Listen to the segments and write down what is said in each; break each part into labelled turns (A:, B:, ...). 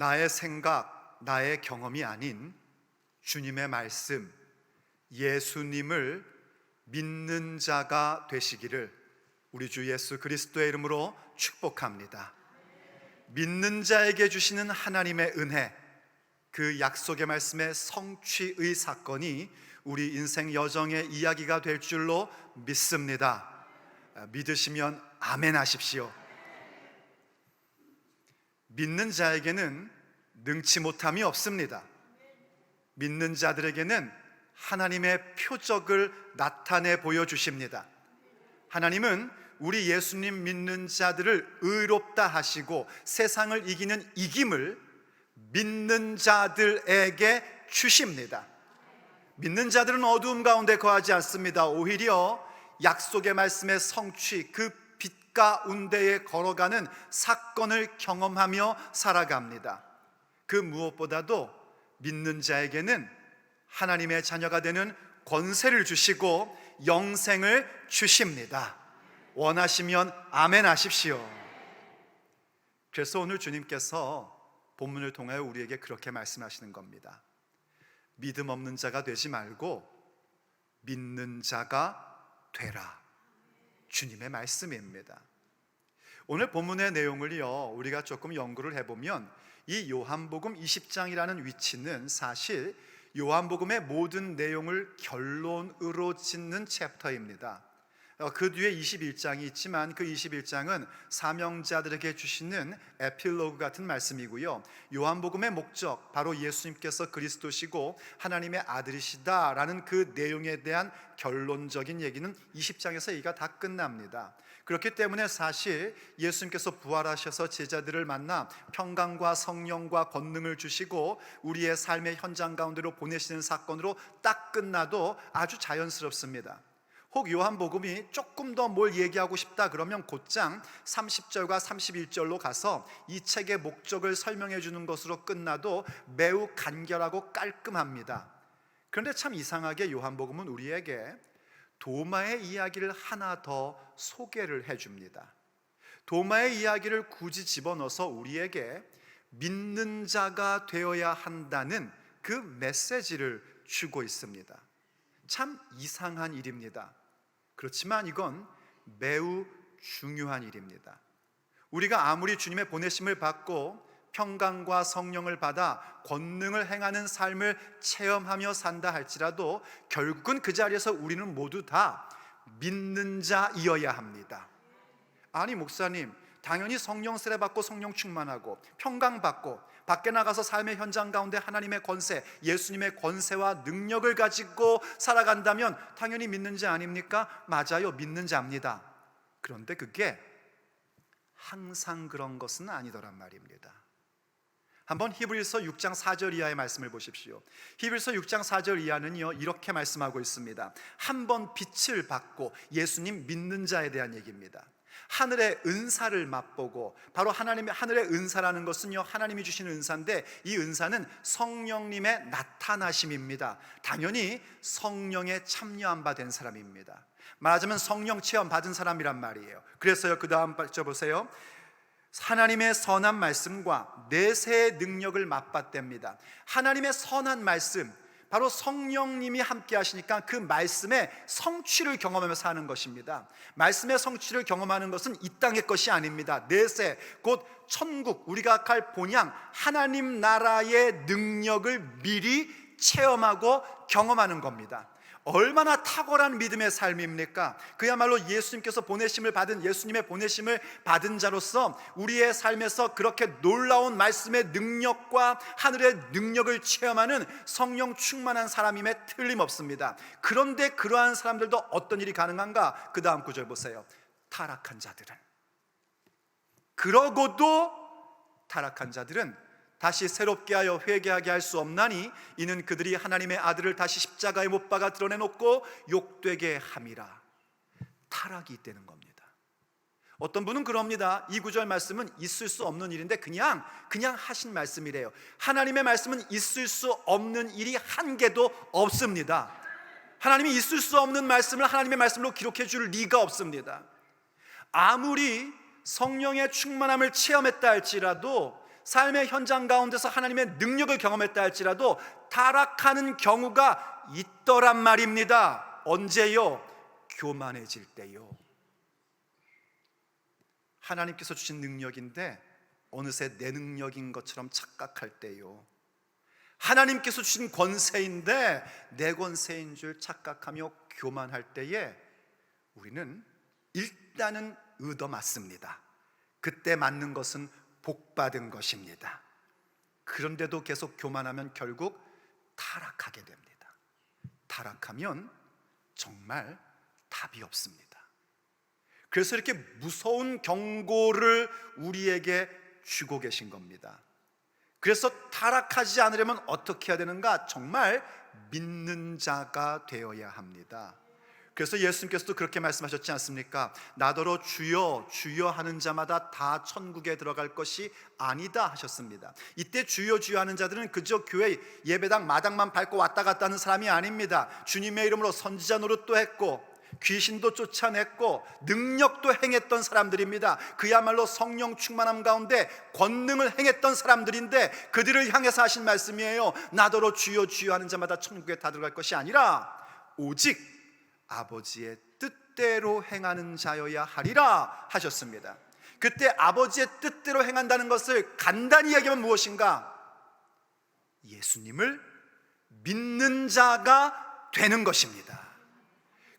A: 나의 생각, 나의 경험이 아닌 주님의 말씀, 예수님을 믿는 자가 되시기를 우리 주 예수 그리스도의 이름으로 축복합니다. 믿는 자에게 주시는 하나님의 은혜, 그 약속의 말씀의 성취의 사건이 우리 인생 여정의 이야기가 될 줄로 믿습니다. 믿으시면 아멘 하십시오. 믿는 자에게는 능치 못함이 없습니다. 믿는 자들에게는 하나님의 표적을 나타내 보여주십니다. 하나님은 우리 예수님 믿는 자들을 의롭다 하시고 세상을 이기는 이김을 믿는 자들에게 주십니다. 믿는 자들은 어두움 가운데 거하지 않습니다. 오히려 약속의 말씀의 성취, 그 빛 가운데에 걸어가는 사건을 경험하며 살아갑니다. 그 무엇보다도 믿는 자에게는 하나님의 자녀가 되는 권세를 주시고 영생을 주십니다. 원하시면 아멘 하십시오. 그래서 오늘 주님께서 본문을 통하여 우리에게 그렇게 말씀하시는 겁니다. 믿음 없는 자가 되지 말고 믿는 자가 되라. 주님의 말씀입니다. 오늘 본문의 내용을요, 우리가 조금 연구를 해보면 이 요한복음 20장이라는 위치는 사실 요한복음의 모든 내용을 결론으로 짓는 챕터입니다. 그 뒤에 21장이 있지만 그 21장은 사명자들에게 주시는 에필로그 같은 말씀이고요, 요한복음의 목적, 바로 예수님께서 그리스도시고 하나님의 아들이시다라는 그 내용에 대한 결론적인 얘기는 20장에서 얘기가 다 끝납니다. 그렇기 때문에 사실 예수님께서 부활하셔서 제자들을 만나 평강과 성령과 권능을 주시고 우리의 삶의 현장 가운데로 보내시는 사건으로 딱 끝나도 아주 자연스럽습니다. 혹 요한복음이 조금 더 뭘 얘기하고 싶다 그러면 곧장 30절과 31절로 가서 이 책의 목적을 설명해 주는 것으로 끝나도 매우 간결하고 깔끔합니다. 그런데 참 이상하게 요한복음은 우리에게 도마의 이야기를 하나 더 소개를 해줍니다. 도마의 이야기를 굳이 집어넣어서 우리에게 믿는 자가 되어야 한다는 그 메시지를 주고 있습니다. 참 이상한 일입니다. 그렇지만 이건 매우 중요한 일입니다. 우리가 아무리 주님의 보내심을 받고 평강과 성령을 받아 권능을 행하는 삶을 체험하며 산다 할지라도 결국은 그 자리에서 우리는 모두 다 믿는 자이어야 합니다. 아니 목사님, 당연히 성령 세례 받고 성령 충만하고 평강 받고 밖에 나가서 삶의 현장 가운데 하나님의 권세, 예수님의 권세와 능력을 가지고 살아간다면 당연히 믿는 자 아닙니까? 맞아요, 믿는 자입니다. 그런데 그게 항상 그런 것은 아니더란 말입니다. 한번 히브리서 6장 4절 이하의 말씀을 보십시오. 히브리서 6장 4절 이하는요, 이렇게 말씀하고 있습니다. 한 번 빛을 받고, 예수님 믿는 자에 대한 얘기입니다. 하늘의 은사를 맛보고, 바로 하나님의 하늘의 은사라는 것은요, 하나님이 주시는 은사인데 이 은사는 성령님의 나타나심입니다. 당연히 성령에 참여한 바 된 사람입니다. 말하자면 성령 체험 받은 사람이란 말이에요. 그래서요, 그 다음 절 보세요. 하나님의 선한 말씀과 내세의 능력을 맛봤답니다. 하나님의 선한 말씀, 바로 성령님이 함께 하시니까 그 말씀의 성취를 경험하며 사는 것입니다. 말씀의 성취를 경험하는 것은 이 땅의 것이 아닙니다. 내세, 곧 천국, 우리가 갈 본향 하나님 나라의 능력을 미리 체험하고 경험하는 겁니다. 얼마나 탁월한 믿음의 삶입니까? 그야말로 예수님께서 보내심을 받은, 예수님의 보내심을 받은 자로서 우리의 삶에서 그렇게 놀라운 말씀의 능력과 하늘의 능력을 체험하는 성령 충만한 사람임에 틀림없습니다. 그런데 그러한 사람들도 어떤 일이 가능한가? 그 다음 구절 보세요. 타락한 자들은, 그러고도 타락한 자들은 다시 새롭게 하여 회개하게 할 수 없나니 이는 그들이 하나님의 아들을 다시 십자가에 못 박아 드러내놓고 욕되게 함이라. 타락이 있다는 겁니다. 어떤 분은 그럽니다. 이 구절 말씀은 있을 수 없는 일인데 그냥 하신 말씀이래요. 하나님의 말씀은 있을 수 없는 일이 한 개도 없습니다. 하나님이 있을 수 없는 말씀을 하나님의 말씀으로 기록해 줄 리가 없습니다. 아무리 성령의 충만함을 체험했다 할지라도 삶의 현장 가운데서 하나님의 능력을 경험했다 할지라도 타락하는 경우가 있더란 말입니다. 언제요? 교만해질 때요. 하나님께서 주신 능력인데 어느새 내 능력인 것처럼 착각할 때요. 하나님께서 주신 권세인데 내 권세인 줄 착각하며 교만할 때에 우리는 일단은 얻어맞습니다. 그때 맞는 것은 복받은 것입니다. 그런데도 계속 교만하면 결국 타락하게 됩니다. 타락하면 정말 답이 없습니다. 그래서 이렇게 무서운 경고를 우리에게 주고 계신 겁니다. 그래서 타락하지 않으려면 어떻게 해야 되는가? 정말 믿는 자가 되어야 합니다. 그래서 예수님께서도 그렇게 말씀하셨지 않습니까? 나더러 주여 주여 하는 자마다 다 천국에 들어갈 것이 아니다 하셨습니다. 이때 주여 주여 하는 자들은 그저 교회 예배당 마당만 밟고 왔다 갔다 하는 사람이 아닙니다. 주님의 이름으로 선지자 노릇도 했고 귀신도 쫓아냈고 능력도 행했던 사람들입니다. 그야말로 성령 충만함 가운데 권능을 행했던 사람들인데 그들을 향해서 하신 말씀이에요. 나더러 주여 주여 하는 자마다 천국에 다 들어갈 것이 아니라 오직 아버지의 뜻대로 행하는 자여야 하리라 하셨습니다. 그때 아버지의 뜻대로 행한다는 것을 간단히 얘기하면 무엇인가? 예수님을 믿는 자가 되는 것입니다.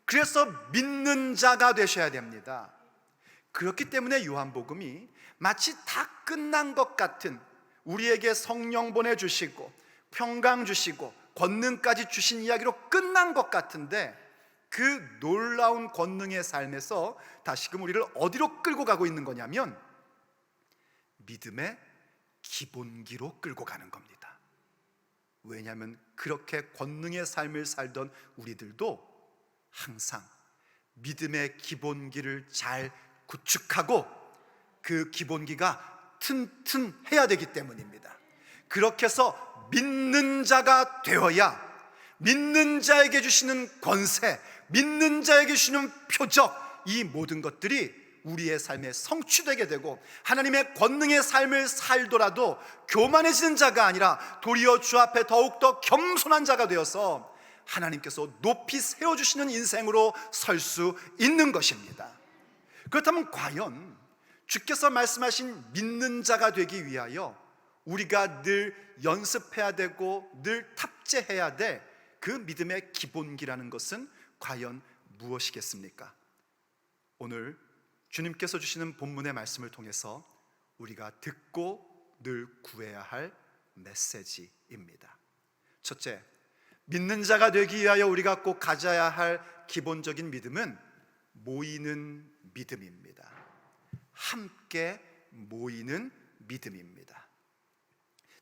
A: 그래서 믿는 자가 되셔야 됩니다. 그렇기 때문에 요한복음이 마치 다 끝난 것 같은, 우리에게 성령 보내주시고 평강 주시고 권능까지 주신 이야기로 끝난 것 같은데 그 놀라운 권능의 삶에서 다시금 우리를 어디로 끌고 가고 있는 거냐면 믿음의 기본기로 끌고 가는 겁니다. 왜냐하면 그렇게 권능의 삶을 살던 우리들도 항상 믿음의 기본기를 잘 구축하고 그 기본기가 튼튼해야 되기 때문입니다. 그렇게 해서 믿는 자가 되어야 믿는 자에게 주시는 권세, 믿는 자에게 주시는 표적, 이 모든 것들이 우리의 삶에 성취되게 되고 하나님의 권능의 삶을 살더라도 교만해지는 자가 아니라 도리어 주 앞에 더욱더 겸손한 자가 되어서 하나님께서 높이 세워주시는 인생으로 설 수 있는 것입니다. 그렇다면 과연 주께서 말씀하신 믿는 자가 되기 위하여 우리가 늘 연습해야 되고 늘 탑재해야 될 그 믿음의 기본기라는 것은 과연 무엇이겠습니까? 오늘 주님께서 주시는 본문의 말씀을 통해서 우리가 듣고 늘 구해야 할 메시지입니다. 첫째, 믿는 자가 되기 위하여 우리가 꼭 가져야 할 기본적인 믿음은 모이는 믿음입니다. 함께 모이는 믿음입니다.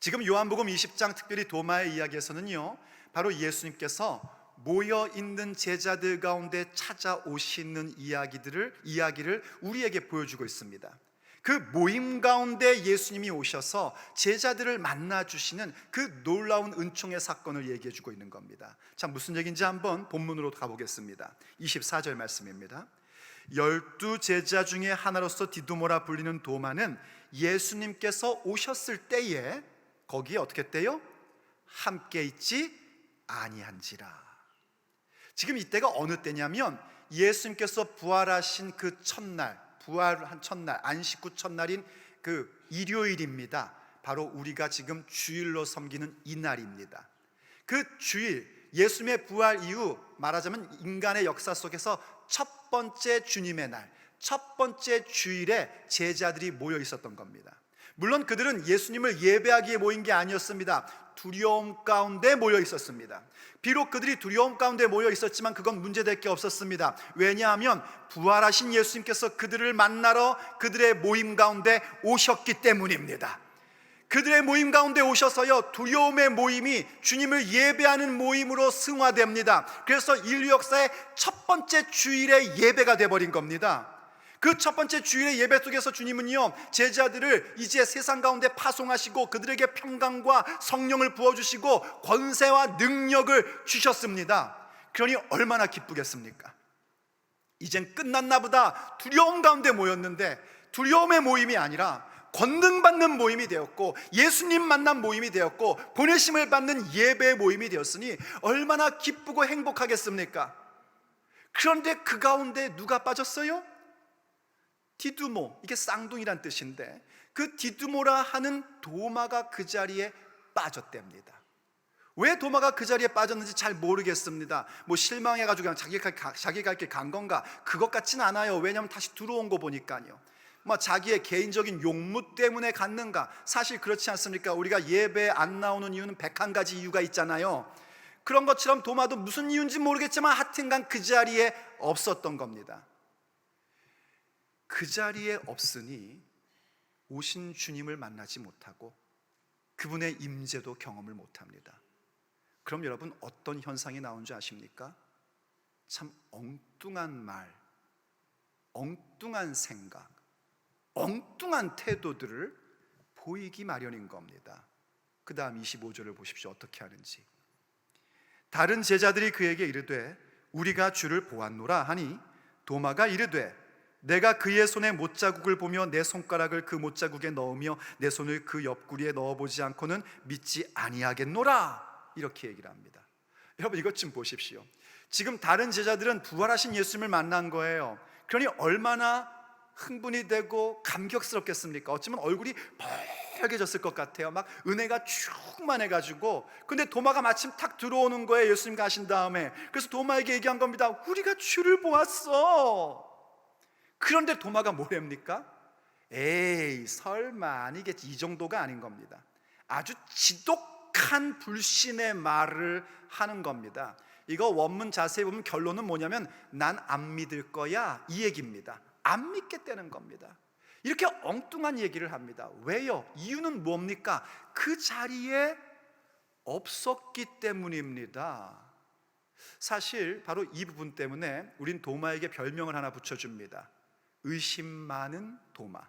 A: 지금 요한복음 20장 특별히 도마의 이야기에서는요, 바로 예수님께서 모여 있는 제자들 가운데 찾아오시는 이야기를 우리에게 보여주고 있습니다. 그 모임 가운데 예수님이 오셔서 제자들을 만나주시는 그 놀라운 은총의 사건을 얘기해주고 있는 겁니다. 자, 무슨 얘기인지 한번 본문으로 가보겠습니다. 24절 말씀입니다. 12 제자 중에 하나로서 디두모라 불리는 도마는 예수님께서 오셨을 때에 거기에 어떻게 했대요? 함께 있지 아니한지라. 지금 이때가 어느 때냐면 예수님께서 부활하신 그 첫날, 부활한 첫날, 안식 후 첫날인 그 일요일입니다. 바로 우리가 지금 주일로 섬기는 이 날입니다. 그 주일, 예수님의 부활 이후 말하자면 인간의 역사 속에서 첫 번째 주님의 날, 첫 번째 주일에 제자들이 모여 있었던 겁니다. 물론 그들은 예수님을 예배하기에 모인 게 아니었습니다. 두려움 가운데 모여 있었습니다. 비록 그들이 두려움 가운데 모여 있었지만 그건 문제될 게 없었습니다. 왜냐하면 부활하신 예수님께서 그들을 만나러 그들의 모임 가운데 오셨기 때문입니다. 그들의 모임 가운데 오셔서요, 두려움의 모임이 주님을 예배하는 모임으로 승화됩니다. 그래서 인류 역사의 첫 번째 주일의 예배가 돼버린 겁니다. 그 첫 번째 주일의 예배 속에서 주님은요, 제자들을 이제 세상 가운데 파송하시고 그들에게 평강과 성령을 부어주시고 권세와 능력을 주셨습니다. 그러니 얼마나 기쁘겠습니까? 이젠 끝났나 보다 두려움 가운데 모였는데 두려움의 모임이 아니라 권능받는 모임이 되었고, 예수님 만난 모임이 되었고, 보내심을 받는 예배 모임이 되었으니 얼마나 기쁘고 행복하겠습니까? 그런데 그 가운데 누가 빠졌어요? 디두모, 이게 쌍둥이란 뜻인데 그 디두모라 하는 도마가 그 자리에 빠졌답니다. 왜 도마가 그 자리에 빠졌는지 잘 모르겠습니다. 뭐 실망해가지고 그냥 자기 갈 길 간 건가? 그것 같진 않아요. 왜냐하면 다시 들어온 거 보니까요. 뭐 자기의 개인적인 용무 때문에 갔는가? 사실 그렇지 않습니까? 우리가 예배에 안 나오는 이유는 101가지 이유가 있잖아요. 그런 것처럼 도마도 무슨 이유인지 모르겠지만 하여튼간 그 자리에 없었던 겁니다. 그 자리에 없으니 오신 주님을 만나지 못하고 그분의 임재도 경험을 못합니다. 그럼 여러분 어떤 현상이 나온 줄 아십니까? 참 엉뚱한 말, 엉뚱한 생각, 엉뚱한 태도들을 보이기 마련인 겁니다. 그 다음 25절을 보십시오. 어떻게 하는지. 다른 제자들이 그에게 이르되 우리가 주를 보았노라 하니 도마가 이르되 내가 그의 손에 못자국을 보며 내 손가락을 그 못자국에 넣으며 내 손을 그 옆구리에 넣어보지 않고는 믿지 아니하겠노라, 이렇게 얘기를 합니다. 여러분 이것 좀 보십시오. 지금 다른 제자들은 부활하신 예수님을 만난 거예요. 그러니 얼마나 흥분이 되고 감격스럽겠습니까? 어쩌면 얼굴이 빨개졌을 것 같아요. 막 은혜가 충만해가지고. 근데 도마가 마침 탁 들어오는 거예요. 예수님 가신 다음에. 그래서 도마에게 얘기한 겁니다. 우리가 주를 보았어. 그런데 도마가 뭐랍니까? 에이 설마 아니겠지, 이 정도가 아닌 겁니다. 아주 지독한 불신의 말을 하는 겁니다. 이거 원문 자세히 보면 결론은 뭐냐면 난 안 믿을 거야, 이 얘기입니다. 안 믿겠다는 겁니다. 이렇게 엉뚱한 얘기를 합니다. 왜요? 이유는 뭡니까? 그 자리에 없었기 때문입니다. 사실 바로 이 부분 때문에 우린 도마에게 별명을 하나 붙여줍니다. 의심 많은 도마.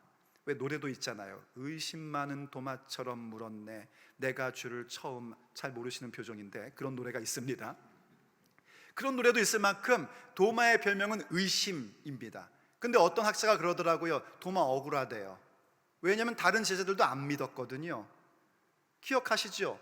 A: 왜 노래도 있잖아요. 의심 많은 도마처럼 물었네 내가 주를 처음. 잘 모르시는 표정인데 그런 노래가 있습니다. 그런 노래도 있을 만큼 도마의 별명은 의심입니다. 근데 어떤 학자가 그러더라고요. 도마 억울하대요. 왜냐하면 다른 제자들도 안 믿었거든요. 기억하시죠?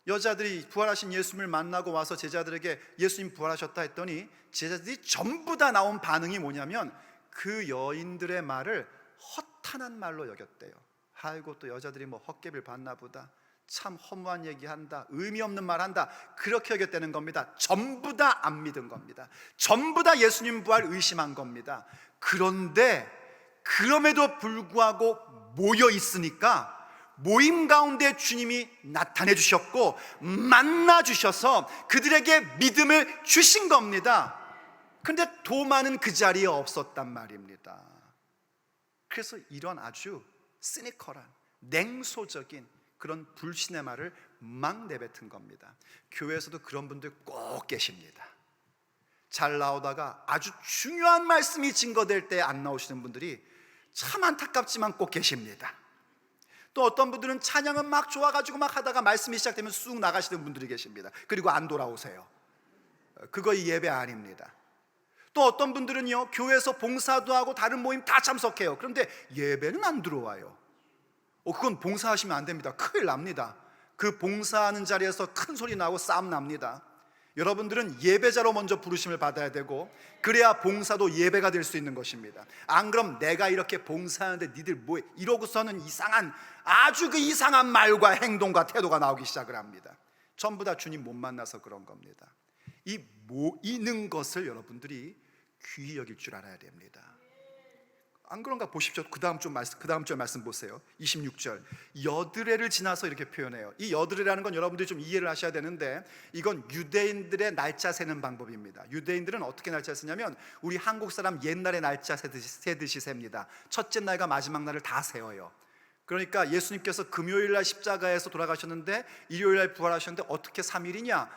A: 여자들이 부활하신 예수님을 만나고 와서 제자들에게 예수님 부활하셨다 했더니 제자들이 전부 다 나온 반응이 뭐냐면 그 여인들의 말을 허탄한 말로 여겼대요. 아이고 또 여자들이 뭐 헛개비를 봤나 보다, 참 허무한 얘기한다, 의미 없는 말 한다, 그렇게 여겼다는 겁니다. 전부 다 안 믿은 겁니다. 전부 다 예수님 부활 의심한 겁니다. 그런데 그럼에도 불구하고 모여 있으니까 모임 가운데 주님이 나타내 주셨고 만나 주셔서 그들에게 믿음을 주신 겁니다. 그런데 도마는 그 자리에 없었단 말입니다. 그래서 이런 아주 시니컬한 냉소적인 그런 불신의 말을 막 내뱉은 겁니다. 교회에서도 그런 분들 꼭 계십니다. 잘 나오다가 아주 중요한 말씀이 증거될 때 안 나오시는 분들이 참 안타깝지만 꼭 계십니다. 또 어떤 분들은 찬양은 막 좋아가지고 막 하다가 말씀이 시작되면 쑥 나가시는 분들이 계십니다. 그리고 안 돌아오세요. 그거 이 예배 아닙니다. 또 어떤 분들은요 교회에서 봉사도 하고 다른 모임 다 참석해요. 그런데 예배는 안 들어와요. 그건 봉사하시면 안 됩니다. 큰일 납니다. 그 봉사하는 자리에서 큰 소리 나고 싸움 납니다. 여러분들은 예배자로 먼저 부르심을 받아야 되고 그래야 봉사도 예배가 될 수 있는 것입니다. 안 그럼 내가 이렇게 봉사하는데 니들 뭐해 이러고서는 이상한, 아주 그 이상한 말과 행동과 태도가 나오기 시작을 합니다. 전부 다 주님 못 만나서 그런 겁니다. 이 모이는 것을 여러분들이 귀히 여길 줄 알아야 됩니다. 안 그런가 보십시오. 그 다음 절 말씀 보세요. 26절 여드레를 지나서 이렇게 표현해요. 이 여드레라는 건 여러분들이 좀 이해를 하셔야 되는데 이건 유대인들의 날짜 세는 방법입니다. 유대인들은 어떻게 날짜 세냐면 우리 한국 사람 옛날에 날짜 세듯이 셉니다. 첫째 날과 마지막 날을 다 세워요. 그러니까 예수님께서 금요일 날 십자가에서 돌아가셨는데 일요일 날 부활하셨는데 어떻게 3일이냐?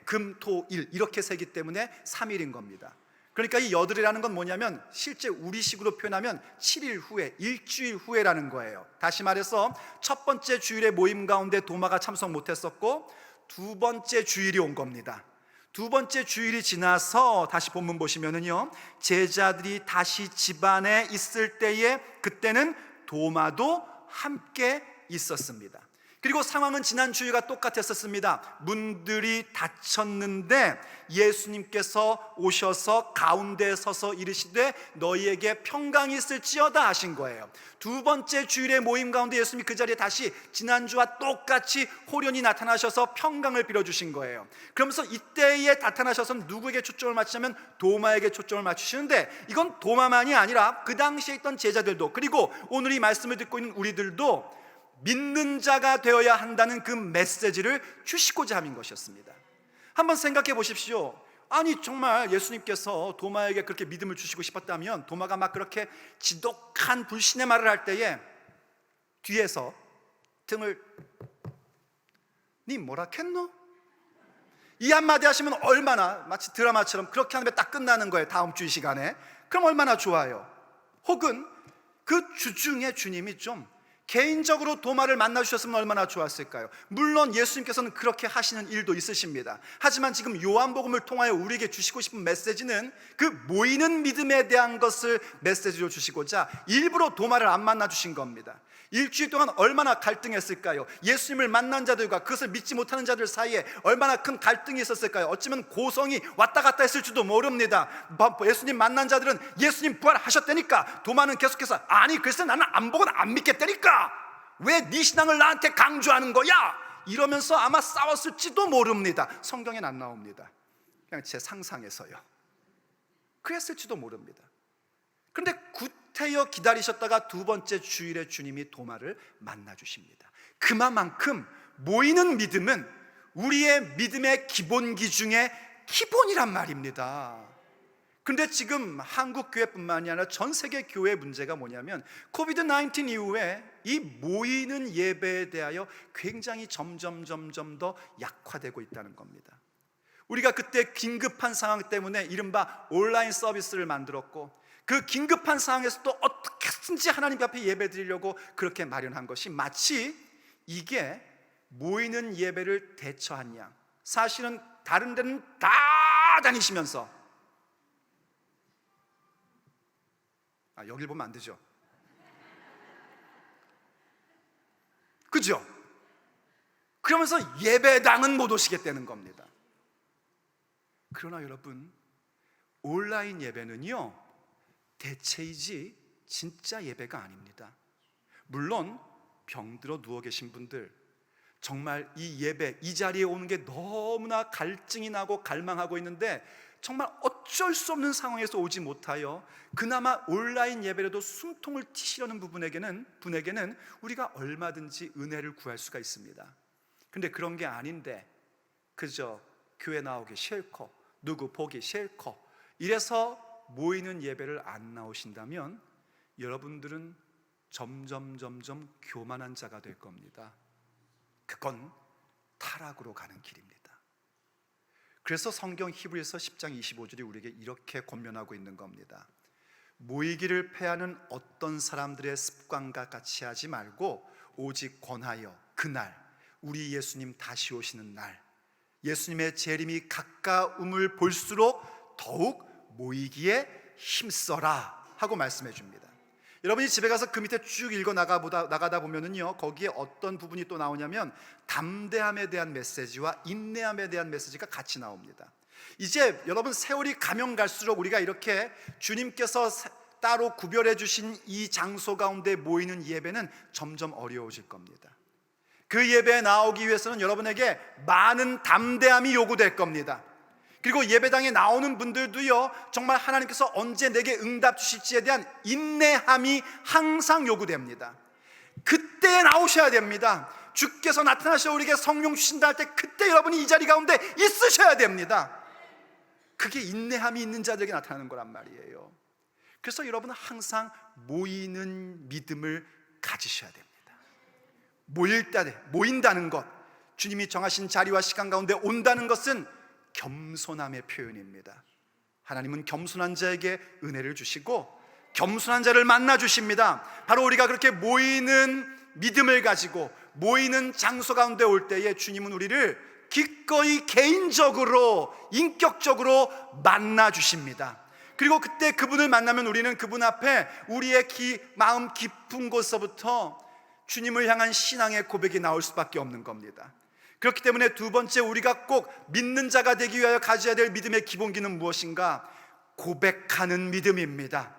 A: 금, 토, 일 이렇게 세기 때문에 3일인 겁니다. 그러니까 이 여드레라는 건 뭐냐면 실제 우리식으로 표현하면 7일 후에, 일주일 후에라는 거예요. 다시 말해서 첫 번째 주일의 모임 가운데 도마가 참석 못했었고 두 번째 주일이 온 겁니다. 두 번째 주일이 지나서 다시 본문 보시면은요 제자들이 다시 집안에 있을 때에 그때는 도마도 함께 있었습니다. 그리고 상황은 지난 주일과 똑같았었습니다. 문들이 닫혔는데 예수님께서 오셔서 가운데 서서 이르시되 너희에게 평강이 있을지어다 하신 거예요. 두 번째 주일의 모임 가운데 예수님이 그 자리에 다시 지난주와 똑같이 호련히 나타나셔서 평강을 빌어주신 거예요. 그러면서 이때에 나타나셔서 누구에게 초점을 맞추냐면 도마에게 초점을 맞추시는데, 이건 도마만이 아니라 그 당시에 있던 제자들도, 그리고 오늘 이 말씀을 듣고 있는 우리들도 믿는 자가 되어야 한다는 그 메시지를 주시고자 하는 것이었습니다. 한번 생각해 보십시오. 아니 정말 예수님께서 도마에게 그렇게 믿음을 주시고 싶었다면 도마가 막 그렇게 지독한 불신의 말을 할 때에 뒤에서 등을 니 뭐라 캤노? 이 한마디 하시면 얼마나, 마치 드라마처럼 그렇게 하면 딱 끝나는 거예요. 다음 주 이 시간에. 그럼 얼마나 좋아요. 혹은 그 주중에 주님이 좀 개인적으로 도마를 만나주셨으면 얼마나 좋았을까요? 물론 예수님께서는 그렇게 하시는 일도 있으십니다. 하지만 지금 요한복음을 통하여 우리에게 주시고 싶은 메시지는 그 모이는 믿음에 대한 것을 메시지로 주시고자 일부러 도마를 안 만나주신 겁니다. 일주일 동안 얼마나 갈등했을까요? 예수님을 만난 자들과 그것을 믿지 못하는 자들 사이에 얼마나 큰 갈등이 있었을까요? 어쩌면 고성이 왔다 갔다 했을지도 모릅니다. 예수님 만난 자들은 예수님 부활하셨다니까, 도마는 계속해서 아니 글쎄 나는 안 보고는 안 믿겠다니까, 왜 네 신앙을 나한테 강조하는 거야? 이러면서 아마 싸웠을지도 모릅니다. 성경엔 안 나옵니다. 그냥 제 상상에서요. 그랬을지도 모릅니다. 그런데 구태여 기다리셨다가 두 번째 주일에 주님이 도마를 만나주십니다. 그만큼 모이는 믿음은 우리의 믿음의 기본기 중에 기본이란 말입니다. 그런데 지금 한국 교회뿐만이 아니라 전 세계 교회의 문제가 뭐냐면 코비드-19 이후에 이 모이는 예배에 대하여 굉장히 점점 더 약화되고 있다는 겁니다. 우리가 그때 긴급한 상황 때문에 이른바 온라인 서비스를 만들었고, 그 긴급한 상황에서도 어떻게든지 하나님 앞에 예배 드리려고 그렇게 마련한 것이 마치 이게 모이는 예배를 대처한 양, 사실은 다른 데는 다 다니시면서 여길 보면 안 되죠. 그죠? 그러면서 예배당은 못 오시겠다는 겁니다. 그러나 여러분, 온라인 예배는요 대체이지 진짜 예배가 아닙니다. 물론 병들어 누워 계신 분들, 정말 이 예배, 이 자리에 오는 게 너무나 갈증이 나고 갈망하고 있는데 정말 어쩔 수 없는 상황에서 오지 못하여 그나마 온라인 예배라도 숨통을 튀시려는 분에게는 우리가 얼마든지 은혜를 구할 수가 있습니다. 그런데 그런 게 아닌데 그저 교회 나오기 싫고 누구 보기 싫고 이래서 모이는 예배를 안 나오신다면 여러분들은 점점 교만한 자가 될 겁니다. 그건 타락으로 가는 길입니다. 그래서 성경 히브리서 10장 25절이 우리에게 이렇게 권면하고 있는 겁니다. 모이기를 패하는 어떤 사람들의 습관과 같이 하지 말고 오직 권하여 그날 우리 예수님 다시 오시는 날, 예수님의 재림이 가까움을 볼수록 더욱 모이기에 힘써라 하고 말씀해 줍니다. 여러분이 집에 가서 그 밑에 쭉 읽어 나가다 보면은요, 거기에 어떤 부분이 또 나오냐면 담대함에 대한 메시지와 인내함에 대한 메시지가 같이 나옵니다. 이제 여러분 세월이 가면 갈수록 우리가 이렇게 주님께서 따로 구별해 주신 이 장소 가운데 모이는 예배는 점점 어려워질 겁니다. 그 예배에 나오기 위해서는 여러분에게 많은 담대함이 요구될 겁니다. 그리고 예배당에 나오는 분들도요, 정말 하나님께서 언제 내게 응답 주실지에 대한 인내함이 항상 요구됩니다. 그때 나오셔야 됩니다. 주께서 나타나셔 우리에게 성령 주신다 할 때 그때 여러분이 이 자리 가운데 있으셔야 됩니다. 그게 인내함이 있는 자들에게 나타나는 거란 말이에요. 그래서 여러분은 항상 모이는 믿음을 가지셔야 됩니다. 모인다는 것, 주님이 정하신 자리와 시간 가운데 온다는 것은 겸손함의 표현입니다. 하나님은 겸손한 자에게 은혜를 주시고 겸손한 자를 만나 주십니다. 바로 우리가 그렇게 모이는 믿음을 가지고 모이는 장소 가운데 올 때에 주님은 우리를 기꺼이 개인적으로 인격적으로 만나 주십니다. 그리고 그때 그분을 만나면 우리는 그분 앞에 우리의 마음 깊은 곳서부터 주님을 향한 신앙의 고백이 나올 수밖에 없는 겁니다. 그렇기 때문에 두 번째, 우리가 꼭 믿는 자가 되기 위하여 가져야 될 믿음의 기본기는 무엇인가? 고백하는 믿음입니다.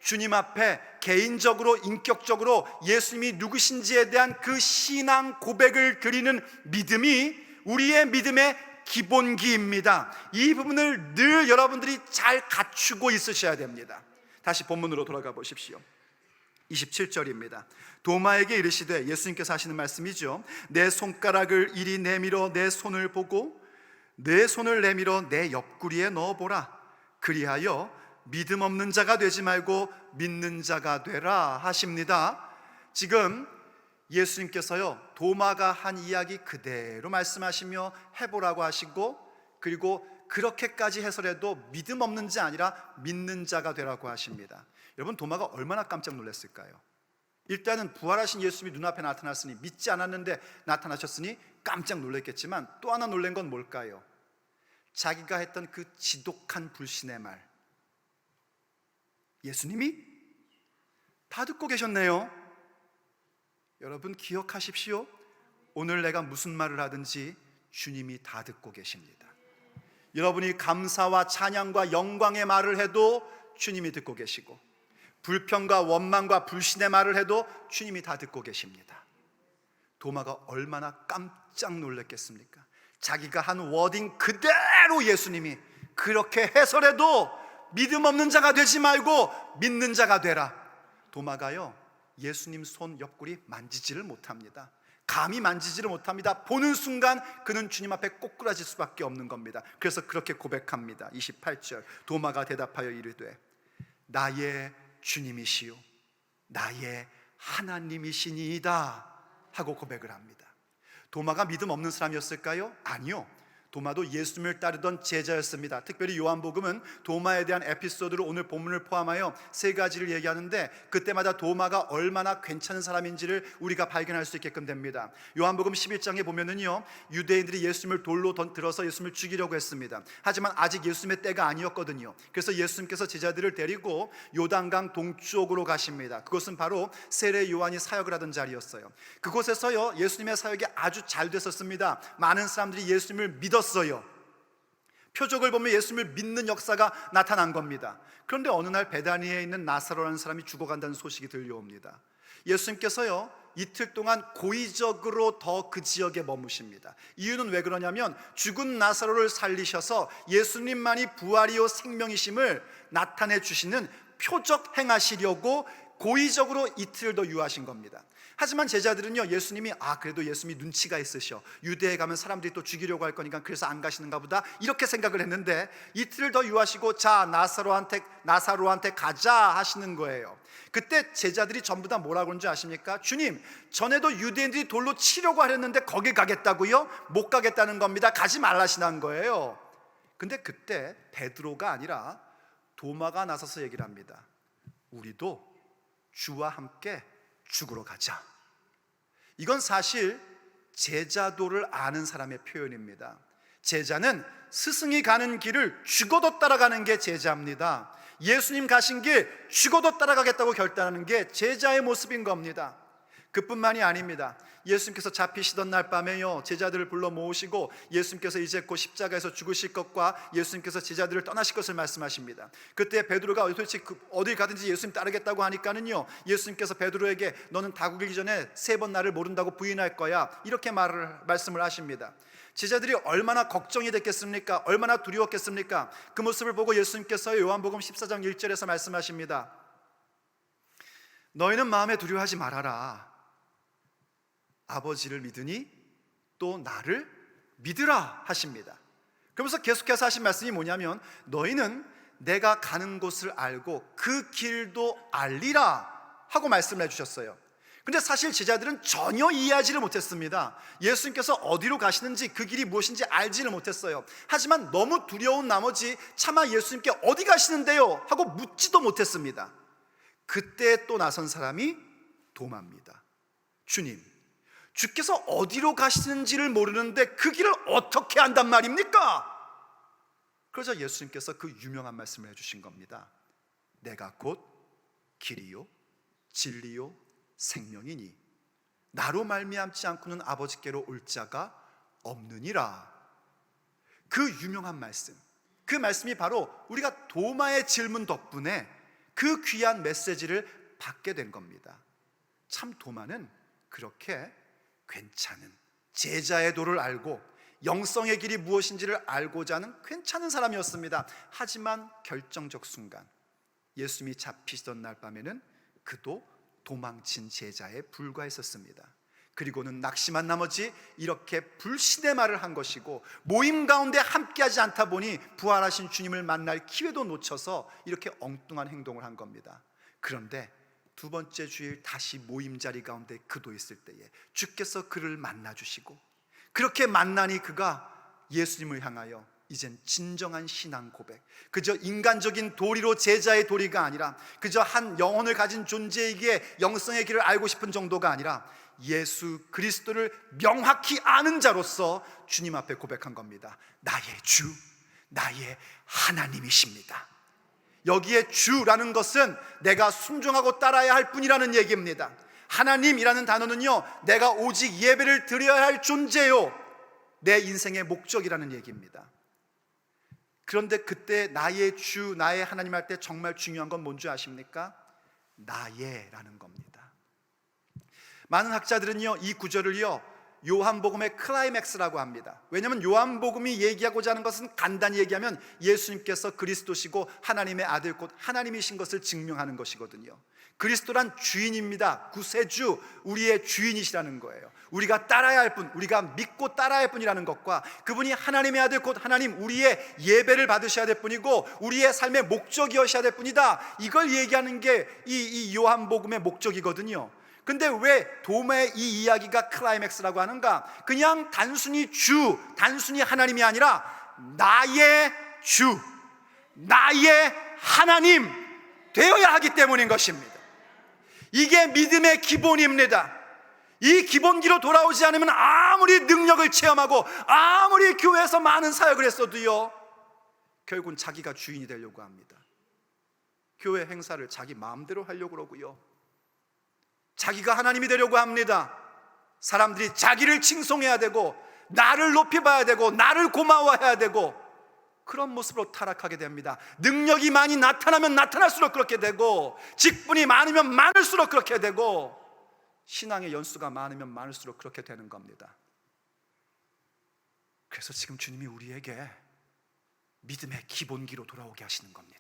A: 주님 앞에 개인적으로, 인격적으로 예수님이 누구신지에 대한 그 신앙 고백을 드리는 믿음이 우리의 믿음의 기본기입니다. 이 부분을 늘 여러분들이 잘 갖추고 있으셔야 됩니다. 다시 본문으로 돌아가 보십시오. 27절입니다. 도마에게 이르시되, 예수님께서 하시는 말씀이죠. 내 손가락을 이리 내밀어 내 손을 보고 내 손을 내밀어 내 옆구리에 넣어보라. 그리하여 믿음 없는 자가 되지 말고 믿는 자가 되라 하십니다. 지금 예수님께서요, 도마가 한 이야기 그대로 말씀하시며 해보라고 하시고, 그리고 그렇게까지 해설해도 믿음 없는 자 아니라 믿는 자가 되라고 하십니다. 여러분, 도마가 얼마나 깜짝 놀랐을까요? 일단은 부활하신 예수님이 눈앞에 나타났으니, 믿지 않았는데 나타나셨으니 깜짝 놀랐겠지만, 또 하나 놀란 건 뭘까요? 자기가 했던 그 지독한 불신의 말, 예수님이 다 듣고 계셨네요. 여러분 기억하십시오. 오늘 내가 무슨 말을 하든지 주님이 다 듣고 계십니다. 여러분이 감사와 찬양과 영광의 말을 해도 주님이 듣고 계시고, 불평과 원망과 불신의 말을 해도 주님이 다 듣고 계십니다. 도마가 얼마나 깜짝 놀랐겠습니까? 자기가 한 워딩 그대로 예수님이 그렇게 해설해도 믿음 없는 자가 되지 말고 믿는 자가 되라. 도마가요, 예수님 손 옆구리 만지지를 못합니다. 감히 만지지를 못합니다. 보는 순간 그는 주님 앞에 꼬꾸라질 수밖에 없는 겁니다. 그래서 그렇게 고백합니다. 28절, 도마가 대답하여 이르되 나의 주님이시요 나의 하나님이시니이다 하고 고백을 합니다. 도마가 믿음 없는 사람이었을까요? 아니요. 도마도 예수님을 따르던 제자였습니다. 특별히 요한복음은 도마에 대한 에피소드를 오늘 본문을 포함하여 세 가지를 얘기하는데, 그때마다 도마가 얼마나 괜찮은 사람인지를 우리가 발견할 수 있게끔 됩니다. 요한복음 11장에 보면은요, 유대인들이 예수님을 돌로 들어서 예수님을 죽이려고 했습니다. 하지만 아직 예수님의 때가 아니었거든요. 그래서 예수님께서 제자들을 데리고 요단강 동쪽으로 가십니다. 그곳은 바로 세례 요한이 사역을 하던 자리였어요. 그곳에서요, 예수님의 사역이 아주 잘 됐었습니다. 많은 사람들이 예수님을 믿었어요. 표적을 보면 예수님을 믿는 역사가 나타난 겁니다. 그런데 어느 날 베다니에 있는 나사로라는 사람이 죽어간다는 소식이 들려옵니다. 예수님께서요, 이틀 동안 고의적으로 더 그 지역에 머무십니다. 이유는 왜 그러냐면, 죽은 나사로를 살리셔서 예수님만이 부활이요 생명이심을 나타내 주시는 표적 행하시려고 고의적으로 이틀 더 유하신 겁니다. 하지만 제자들은요, 예수님이 그래도 예수님이 눈치가 있으셔, 유대에 가면 사람들이 또 죽이려고 할 거니까 그래서 안 가시는가 보다, 이렇게 생각을 했는데, 이틀을 더 유하시고 자 나사로한테 가자 하시는 거예요. 그때 제자들이 전부 다 뭐라고 그런지 아십니까? 주님, 전에도 유대인들이 돌로 치려고 하렸는데 거기 가겠다고요? 못 가겠다는 겁니다. 가지 말라시는 거예요. 근데 그때 베드로가 아니라 도마가 나서서 얘기를 합니다. 우리도 주와 함께 죽으러 가자. 이건 사실 제자도를 아는 사람의 표현입니다. 제자는 스승이 가는 길을 죽어도 따라가는 게 제자입니다. 예수님 가신 길 죽어도 따라가겠다고 결단하는 게 제자의 모습인 겁니다. 그뿐만이 아닙니다. 예수님께서 잡히시던 날 밤에요, 제자들을 불러 모으시고 예수님께서 이제 곧 십자가에서 죽으실 것과 예수님께서 제자들을 떠나실 것을 말씀하십니다. 그때 베드로가 도대체 어디 가든지 예수님 따르겠다고 하니까는요, 예수님께서 베드로에게 너는 다 구기기 전에 3번 나를 모른다고 부인할 거야, 이렇게 말씀을 하십니다. 제자들이 얼마나 걱정이 됐겠습니까? 얼마나 두려웠겠습니까? 그 모습을 보고 예수님께서 요한복음 14장 1절에서 말씀하십니다. 너희는 마음에 두려워하지 말아라. 아버지를 믿으니 또 나를 믿으라 하십니다. 그러면서 계속해서 하신 말씀이 뭐냐면, 너희는 내가 가는 곳을 알고 그 길도 알리라 하고 말씀을 해주셨어요. 근데 사실 제자들은 전혀 이해하지를 못했습니다. 예수님께서 어디로 가시는지 그 길이 무엇인지 알지를 못했어요. 하지만 너무 두려운 나머지 차마 예수님께 어디 가시는데요? 하고 묻지도 못했습니다. 그때 또 나선 사람이 도마입니다. 주님, 주께서 어디로 가시는지를 모르는데 그 길을 어떻게 안단 말입니까? 그러자 예수님께서 그 유명한 말씀을 해주신 겁니다. 내가 곧 길이요 진리요 생명이니 나로 말미암지 않고는 아버지께로 올 자가 없느니라. 그 유명한 말씀, 그 말씀이 바로 우리가 도마의 질문 덕분에 그 귀한 메시지를 받게 된 겁니다. 참 도마는 그렇게 괜찮은, 제자의 도를 알고 영성의 길이 무엇인지를 알고자 하는 괜찮은 사람이었습니다. 하지만 결정적 순간, 예수님이 잡히시던 날 밤에는 그도 도망친 제자에 불과했었습니다. 그리고는 낙심한 나머지 이렇게 불신의 말을 한 것이고, 모임 가운데 함께하지 않다 보니 부활하신 주님을 만날 기회도 놓쳐서 이렇게 엉뚱한 행동을 한 겁니다. 그런데 두 번째 주일 다시 모임 자리 가운데 그도 있을 때에 주께서 그를 만나주시고, 그렇게 만나니 그가 예수님을 향하여 이젠 진정한 신앙 고백, 그저 인간적인 도리로 제자의 도리가 아니라 그저 한 영혼을 가진 존재에게 영성의 길을 알고 싶은 정도가 아니라 예수 그리스도를 명확히 아는 자로서 주님 앞에 고백한 겁니다. 나의 주, 나의 하나님이십니다. 여기에 주라는 것은 내가 순종하고 따라야 할 뿐이라는 얘기입니다. 하나님이라는 단어는요, 내가 오직 예배를 드려야 할 존재요, 내 인생의 목적이라는 얘기입니다. 그런데 그때 나의 주, 나의 하나님 할 때 정말 중요한 건 뭔지 아십니까? 나의라는 겁니다. 많은 학자들은요, 이 구절을요 요한복음의 클라이맥스라고 합니다. 왜냐하면 요한복음이 얘기하고자 하는 것은 간단히 얘기하면 예수님께서 그리스도시고 하나님의 아들 곧 하나님이신 것을 증명하는 것이거든요. 그리스도란 주인입니다. 구세주, 우리의 주인이시라는 거예요. 우리가 따라야 할 분, 우리가 믿고 따라야 할 분이라는 것과 그분이 하나님의 아들 곧 하나님, 우리의 예배를 받으셔야 될 분이고 우리의 삶의 목적이어셔야 될 분이다, 이걸 얘기하는 게 이 요한복음의 목적이거든요. 근데 왜 도마의 이 이야기가 클라이맥스라고 하는가? 그냥 단순히 주, 단순히 하나님이 아니라 나의 주, 나의 하나님 되어야 하기 때문인 것입니다. 이게 믿음의 기본입니다. 이 기본기로 돌아오지 않으면 아무리 능력을 체험하고 아무리 교회에서 많은 사역을 했어도요, 결국은 자기가 주인이 되려고 합니다. 교회 행사를 자기 마음대로 하려고 그러고요, 자기가 하나님이 되려고 합니다. 사람들이 자기를 칭송해야 되고 나를 높이 봐야 되고 나를 고마워해야 되고, 그런 모습으로 타락하게 됩니다. 능력이 많이 나타나면 나타날수록 그렇게 되고, 직분이 많으면 많을수록 그렇게 되고, 신앙의 연수가 많으면 많을수록 그렇게 되는 겁니다. 그래서 지금 주님이 우리에게 믿음의 기본기로 돌아오게 하시는 겁니다.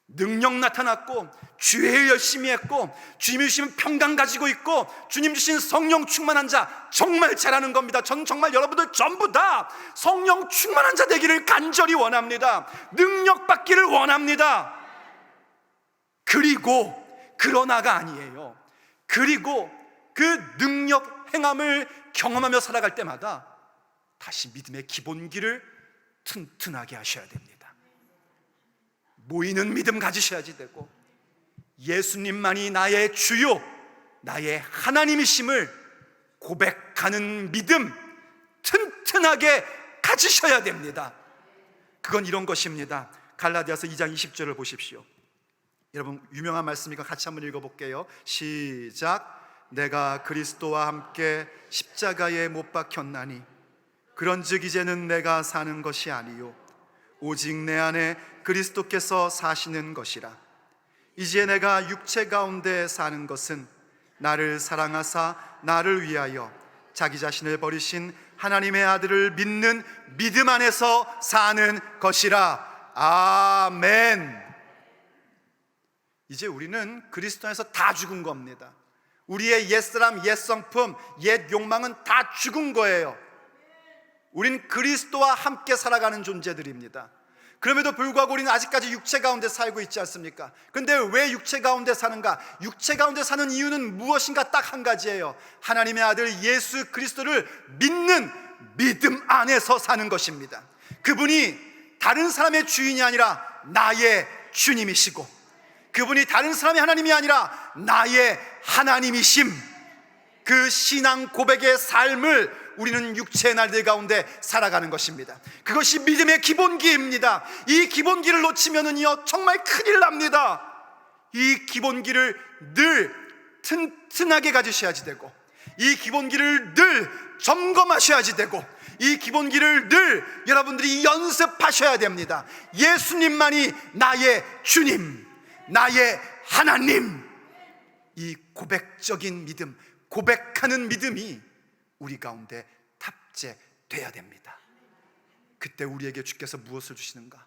A: 능력 나타났고 주의 열심히 했고 주님이 주신 평강 가지고 있고 주님 주신 성령 충만한 자 정말 잘하는 겁니다. 저는 정말 여러분들 전부 다 성령 충만한 자 되기를 간절히 원합니다. 능력 받기를 원합니다. 그러나가 아니에요. 그리고 그 능력 행함을 경험하며 살아갈 때마다 다시 믿음의 기본기를 튼튼하게 하셔야 됩니다. 모이는 믿음 가지셔야지 되고, 예수님만이 나의 주요, 나의 하나님이심을 고백하는 믿음 튼튼하게 가지셔야 됩니다. 그건 이런 것입니다. 갈라디아서 2장 20절을 보십시오. 여러분 유명한 말씀이니까 같이 한번 읽어볼게요. 시작. 내가 그리스도와 함께 십자가에 못 박혔나니 그런즉 이제는 내가 사는 것이 아니요 오직 내 안에 그리스도께서 사시는 것이라. 이제 내가 육체 가운데 사는 것은 나를 사랑하사 나를 위하여 자기 자신을 버리신 하나님의 아들을 믿는 믿음 안에서 사는 것이라. 아멘. 이제 우리는 그리스도 안에서 다 죽은 겁니다. 우리의 옛사람, 옛성품, 옛 욕망은 다 죽은 거예요. 우린 그리스도와 함께 살아가는 존재들입니다. 그럼에도 불구하고 우리는 아직까지 육체 가운데 살고 있지 않습니까? 근데 왜 육체 가운데 사는가? 육체 가운데 사는 이유는 무엇인가? 딱 한 가지예요. 하나님의 아들 예수 그리스도를 믿는 믿음 안에서 사는 것입니다. 그분이 다른 사람의 주인이 아니라 나의 주님이시고, 그분이 다른 사람의 하나님이 아니라 나의 하나님이심, 그 신앙 고백의 삶을 우리는 육체의 날들 가운데 살아가는 것입니다. 그것이 믿음의 기본기입니다. 이 기본기를 놓치면은요 정말 큰일 납니다. 이 기본기를 늘 튼튼하게 가지셔야지 되고, 이 기본기를 늘 점검하셔야지 되고, 이 기본기를 늘 여러분들이 연습하셔야 됩니다. 예수님만이 나의 주님, 나의 하나님. 이 고백적인 믿음, 고백하는 믿음이 우리 가운데 탑재돼야 됩니다. 그때 우리에게 주께서 무엇을 주시는가?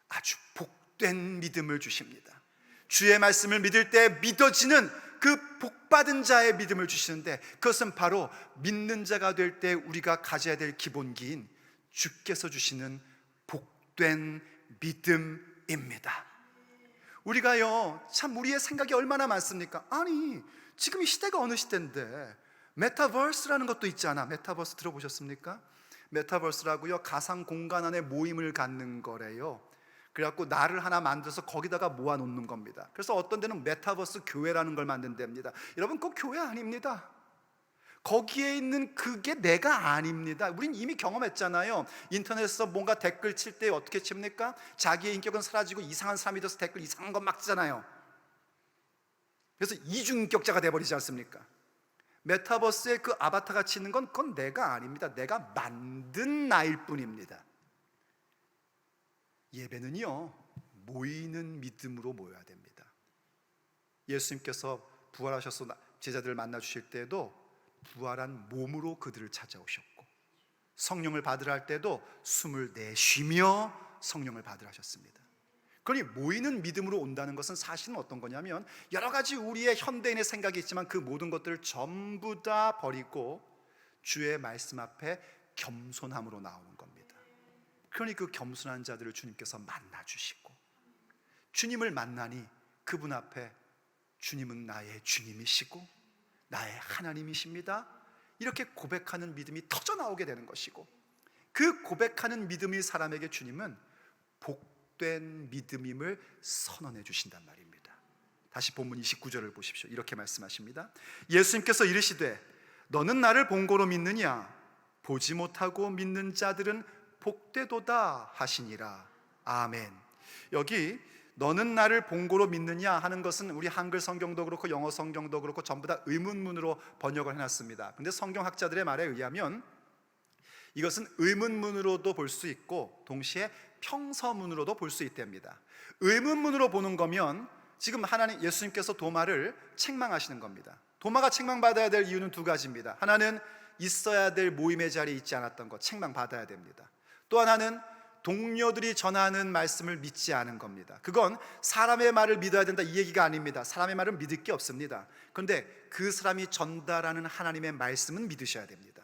A: 아주 복된 믿음을 주십니다. 주의 말씀을 믿을 때 믿어지는 그 복받은 자의 믿음을 주시는데, 그것은 바로 믿는 자가 될 때 우리가 가져야 될 기본기인 주께서 주시는 복된 믿음입니다. 우리가요, 참 우리의 생각이 얼마나 많습니까? 아니, 지금 이 시대가 어느 시대인데 메타버스라는 것도 있잖아. 메타버스 들어보셨습니까? 메타버스라고요, 가상 공간 안에 모임을 갖는 거래요. 그래갖고 나를 하나 만들어서 거기다가 모아놓는 겁니다. 그래서 어떤 데는 메타버스 교회라는 걸 만든답니다. 여러분, 그 교회 아닙니다. 거기에 있는 그게 내가 아닙니다. 우린 이미 경험했잖아요. 인터넷에서 뭔가 댓글 칠 때 어떻게 칩니까? 자기의 인격은 사라지고 이상한 사람이 돼서 댓글 이상한 거 막 쓰잖아요. 그래서 이중인격자가 돼버리지 않습니까? 메타버스에 그 아바타가 치는 건 그건 내가 아닙니다. 내가 만든 나일 뿐입니다. 예배는요, 모이는 믿음으로 모여야 됩니다. 예수님께서 부활하셔서 제자들을 만나 주실 때에도 부활한 몸으로 그들을 찾아오셨고, 성령을 받으라 할 때도 숨을 내쉬며 성령을 받으라 하셨습니다. 그러니 모이는 믿음으로 온다는 것은 사실은 어떤 거냐면, 여러 가지 우리의 현대인의 생각이 있지만 그 모든 것들을 전부 다 버리고 주의 말씀 앞에 겸손함으로 나오는 겁니다. 그러니 그 겸손한 자들을 주님께서 만나 주시고, 주님을 만나니 그분 앞에 주님은 나의 주님이시고 나의 하나님이십니다, 이렇게 고백하는 믿음이 터져 나오게 되는 것이고, 그 고백하는 믿음이 사람에게 주님은 복된 믿음임을 선언해 주신단 말입니다. 다시 본문 29절을 보십시오. 이렇게 말씀하십니다. 예수님께서 이르시되 너는 나를 본고로 믿느냐? 보지 못하고 믿는 자들은 복되도다 하시니라. 아멘. 여기 너는 나를 본고로 믿느냐 하는 것은 우리 한글 성경도 그렇고 영어 성경도 그렇고 전부 다 의문문으로 번역을 해놨습니다. 근데 성경학자들의 말에 의하면 이것은 의문문으로도 볼 수 있고 동시에 평서문으로도 볼 수 있답니다. 의문문으로 보는 거면 지금 하나님, 예수님께서 도마를 책망하시는 겁니다. 도마가 책망받아야 될 이유는 두 가지입니다. 하나는 있어야 될 모임의 자리에 있지 않았던 것, 책망받아야 됩니다. 또 하나는 동료들이 전하는 말씀을 믿지 않은 겁니다. 그건 사람의 말을 믿어야 된다 이 얘기가 아닙니다. 사람의 말은 믿을 게 없습니다. 그런데 그 사람이 전달하는 하나님의 말씀은 믿으셔야 됩니다.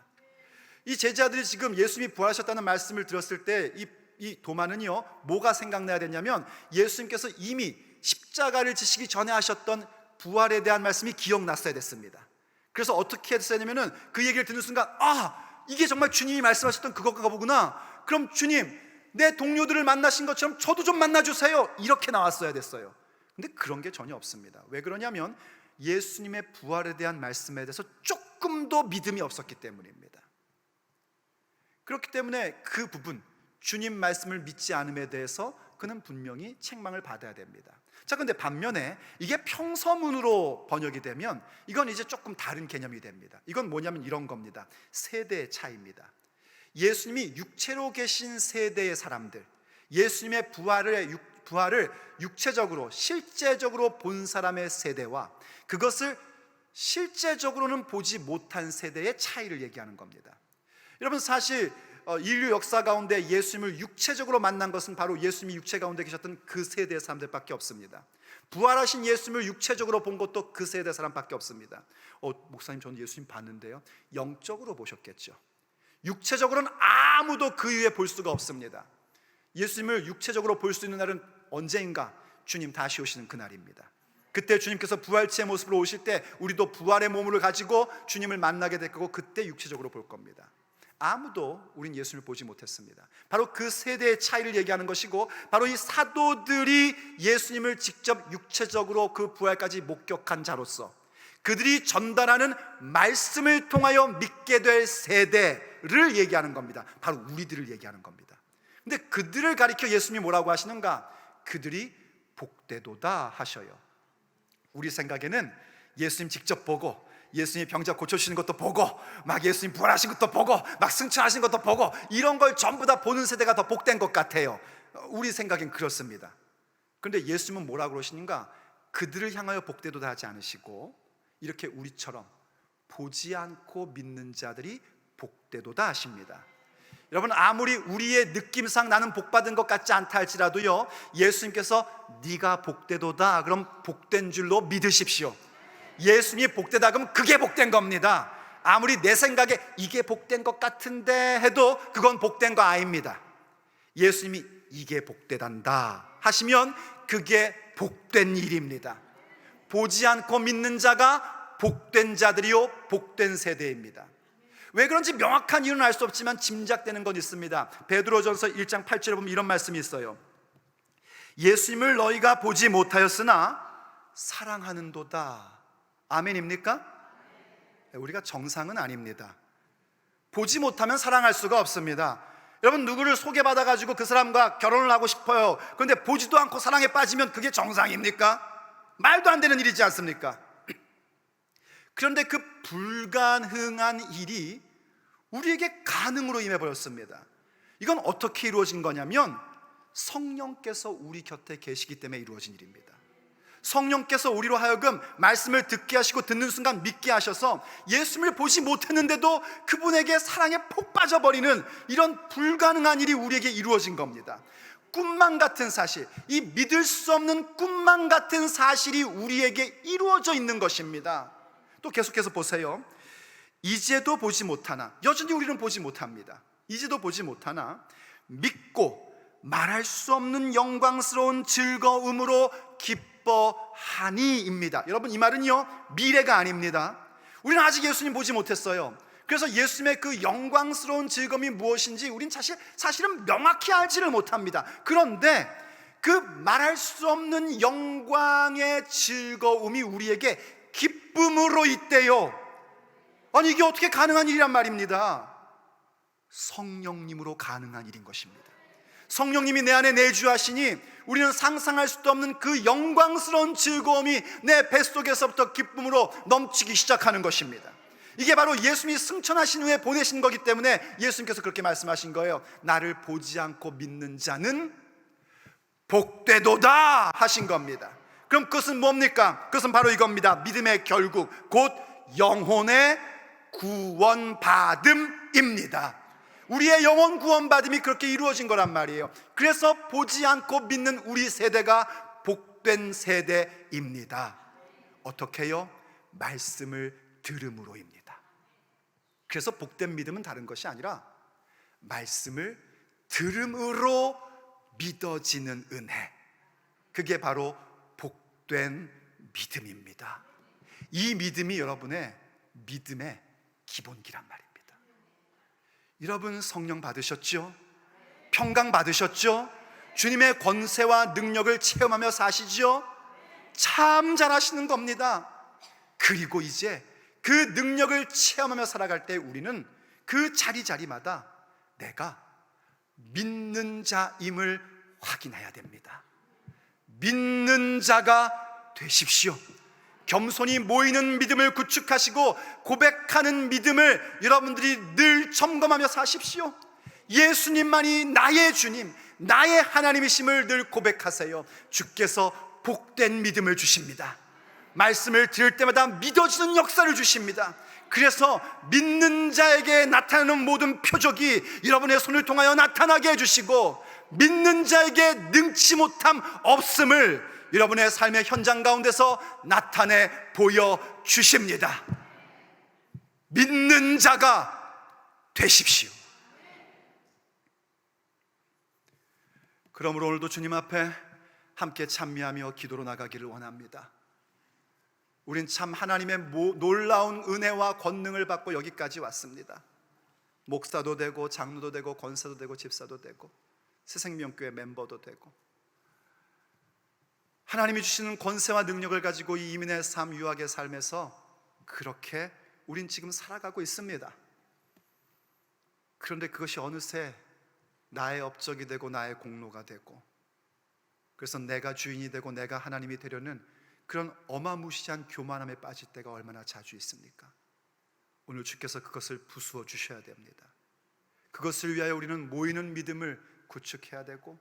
A: 이 제자들이 지금 예수님이 부활하셨다는 말씀을 들었을 때 이 도마는요, 뭐가 생각나야 되냐면 예수님께서 이미 십자가를 지시기 전에 하셨던 부활에 대한 말씀이 기억났어야 됐습니다. 그래서 어떻게 했었냐면은 그 얘기를 듣는 순간, 아, 이게 정말 주님이 말씀하셨던 그것가 보구나. 그럼 주님, 내 동료들을 만나신 것처럼 저도 좀 만나주세요, 이렇게 나왔어야 됐어요. 근데 그런 게 전혀 없습니다. 왜 그러냐면 예수님의 부활에 대한 말씀에 대해서 조금도 믿음이 없었기 때문입니다. 그렇기 때문에 그 부분, 주님 말씀을 믿지 않음에 대해서 그는 분명히 책망을 받아야 됩니다. 자, 근데 반면에 이게 평서문으로 번역이 되면 이건 이제 조금 다른 개념이 됩니다. 이건 뭐냐면 이런 겁니다. 세대의 차이입니다. 예수님이 육체로 계신 세대의 사람들, 예수님의 부활을 육체적으로 실제적으로 본 사람의 세대와 그것을 실제적으로는 보지 못한 세대의 차이를 얘기하는 겁니다. 여러분, 사실 인류 역사 가운데 예수님을 육체적으로 만난 것은 바로 예수님이 육체 가운데 계셨던 그 세대의 사람들밖에 없습니다. 부활하신 예수님을 육체적으로 본 것도 그 세대 사람밖에 없습니다. 목사님, 저는 예수님 봤는데요. 영적으로 보셨겠죠. 육체적으로는 아무도 그 위에 볼 수가 없습니다. 예수님을 육체적으로 볼 수 있는 날은 언제인가? 주님 다시 오시는 그날입니다. 그때 주님께서 부활체의 모습으로 오실 때 우리도 부활의 몸을 가지고 주님을 만나게 될 거고, 그때 육체적으로 볼 겁니다. 아무도 우린 예수님을 보지 못했습니다. 바로 그 세대의 차이를 얘기하는 것이고, 바로 이 사도들이 예수님을 직접 육체적으로 그 부활까지 목격한 자로서 그들이 전달하는 말씀을 통하여 믿게 될 세대를 얘기하는 겁니다. 바로 우리들을 얘기하는 겁니다. 근데 그들을 가리켜 예수님이 뭐라고 하시는가? 그들이 복되도다 하셔요. 우리 생각에는 예수님 직접 보고, 예수님 병자 고쳐주시는 것도 보고, 막 예수님 부활하신 것도 보고, 막 승천하신 것도 보고, 이런 걸 전부 다 보는 세대가 더 복된 것 같아요. 우리 생각엔 그렇습니다. 그런데 예수님은 뭐라고 그러시는가? 그들을 향하여 복되도다 하지 않으시고 이렇게 우리처럼 보지 않고 믿는 자들이 복되도다 하십니다. 여러분, 아무리 우리의 느낌상 나는 복받은 것 같지 않다 할지라도요, 예수님께서 네가 복되도다 그럼 복된 줄로 믿으십시오. 예수님이 복되다 그러면 그게 복된 겁니다. 아무리 내 생각에 이게 복된 것 같은데 해도 그건 복된 거 아닙니다. 예수님이 이게 복되단다 하시면 그게 복된 일입니다. 보지 않고 믿는 자가 복된 자들이요 복된 세대입니다. 왜 그런지 명확한 이유는 알 수 없지만 짐작되는 건 있습니다. 베드로전서 1장 8절에 보면 이런 말씀이 있어요. 예수님을 너희가 보지 못하였으나 사랑하는도다. 아멘입니까? 우리가 정상은 아닙니다. 보지 못하면 사랑할 수가 없습니다. 여러분, 누구를 소개받아가지고 그 사람과 결혼을 하고 싶어요. 그런데 보지도 않고 사랑에 빠지면 그게 정상입니까? 말도 안 되는 일이지 않습니까? 그런데 그 불가능한 일이 우리에게 가능으로 임해버렸습니다. 이건 어떻게 이루어진 거냐면 성령께서 우리 곁에 계시기 때문에 이루어진 일입니다. 성령께서 우리로 하여금 말씀을 듣게 하시고 듣는 순간 믿게 하셔서 예수님을 보지 못했는데도 그분에게 사랑에 폭 빠져버리는 이런 불가능한 일이 우리에게 이루어진 겁니다. 꿈만 같은 사실, 이 믿을 수 없는 꿈만 같은 사실이 우리에게 이루어져 있는 것입니다. 또 계속해서 보세요. 이제도 보지 못하나, 여전히 우리는 보지 못합니다. 이제도 보지 못하나 믿고 말할 수 없는 영광스러운 즐거움으로 기뻐하니입니다. 여러분, 이 말은요 미래가 아닙니다. 우리는 아직 예수님 보지 못했어요. 그래서 예수님의 그 영광스러운 즐거움이 무엇인지 우린 사실은 명확히 알지를 못합니다. 그런데 그 말할 수 없는 영광의 즐거움이 우리에게 기쁨으로 있대요. 아니, 이게 어떻게 가능한 일이란 말입니다. 성령님으로 가능한 일인 것입니다. 성령님이 내 안에 내주하시니 우리는 상상할 수도 없는 그 영광스러운 즐거움이 내 뱃속에서부터 기쁨으로 넘치기 시작하는 것입니다. 이게 바로 예수님이 승천하신 후에 보내신 거기 때문에 예수님께서 그렇게 말씀하신 거예요. 나를 보지 않고 믿는 자는 복되도다 하신 겁니다. 그럼 그것은 뭡니까? 그것은 바로 이겁니다. 믿음의 결국, 곧 영혼의 구원받음입니다. 우리의 영혼 구원받음이 그렇게 이루어진 거란 말이에요. 그래서 보지 않고 믿는 우리 세대가 복된 세대입니다. 어떻게요? 말씀을 들음으로입니다. 그래서 복된 믿음은 다른 것이 아니라 말씀을 들음으로 믿어지는 은혜, 그게 바로 복된 믿음입니다. 이 믿음이 여러분의 믿음의 기본기란 말입니다. 여러분, 성령 받으셨죠? 평강 받으셨죠? 주님의 권세와 능력을 체험하며 사시죠? 참 잘하시는 겁니다. 그리고 이제 그 능력을 체험하며 살아갈 때 우리는 그 자리자리마다 내가 믿는 자임을 확인해야 됩니다. 믿는 자가 되십시오. 겸손히 모이는 믿음을 구축하시고 고백하는 믿음을 여러분들이 늘 점검하며 사십시오. 예수님만이 나의 주님, 나의 하나님이심을 늘 고백하세요. 주께서 복된 믿음을 주십니다. 말씀을 들을 때마다 믿어지는 역사를 주십니다. 그래서 믿는 자에게 나타나는 모든 표적이 여러분의 손을 통하여 나타나게 해주시고, 믿는 자에게 능치 못함 없음을 여러분의 삶의 현장 가운데서 나타내 보여주십니다. 믿는 자가 되십시오. 그러므로 오늘도 주님 앞에 함께 찬미하며 기도로 나가기를 원합니다. 우린 참 하나님의 놀라운 은혜와 권능을 받고 여기까지 왔습니다. 목사도 되고 장로도 되고 권사도 되고 집사도 되고 새생명교회 멤버도 되고, 하나님이 주시는 권세와 능력을 가지고 이 이민의 삶, 유학의 삶에서 그렇게 우린 지금 살아가고 있습니다. 그런데 그것이 어느새 나의 업적이 되고 나의 공로가 되고, 그래서 내가 주인이 되고 내가 하나님이 되려는 그런 어마무시한 교만함에 빠질 때가 얼마나 자주 있습니까? 오늘 주께서 그것을 부수어 주셔야 됩니다. 그것을 위하여 우리는 모이는 믿음을 구축해야 되고,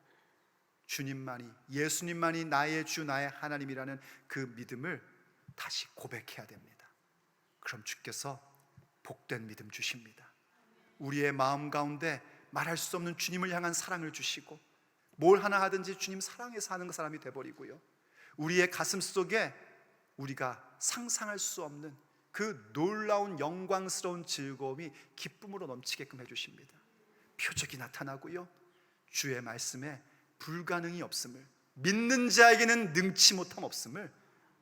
A: 주님만이, 예수님만이 나의 주 나의 하나님이라는 그 믿음을 다시 고백해야 됩니다. 그럼 주께서 복된 믿음 주십니다. 우리의 마음 가운데 말할 수 없는 주님을 향한 사랑을 주시고, 뭘 하나 하든지 주님 사랑해서 하는 사람이 되어버리고요, 우리의 가슴 속에 우리가 상상할 수 없는 그 놀라운 영광스러운 즐거움이 기쁨으로 넘치게끔 해주십니다. 표적이 나타나고요, 주의 말씀에 불가능이 없음을, 믿는 자에게는 능치 못함 없음을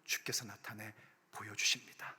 A: 주께서 나타내 보여주십니다.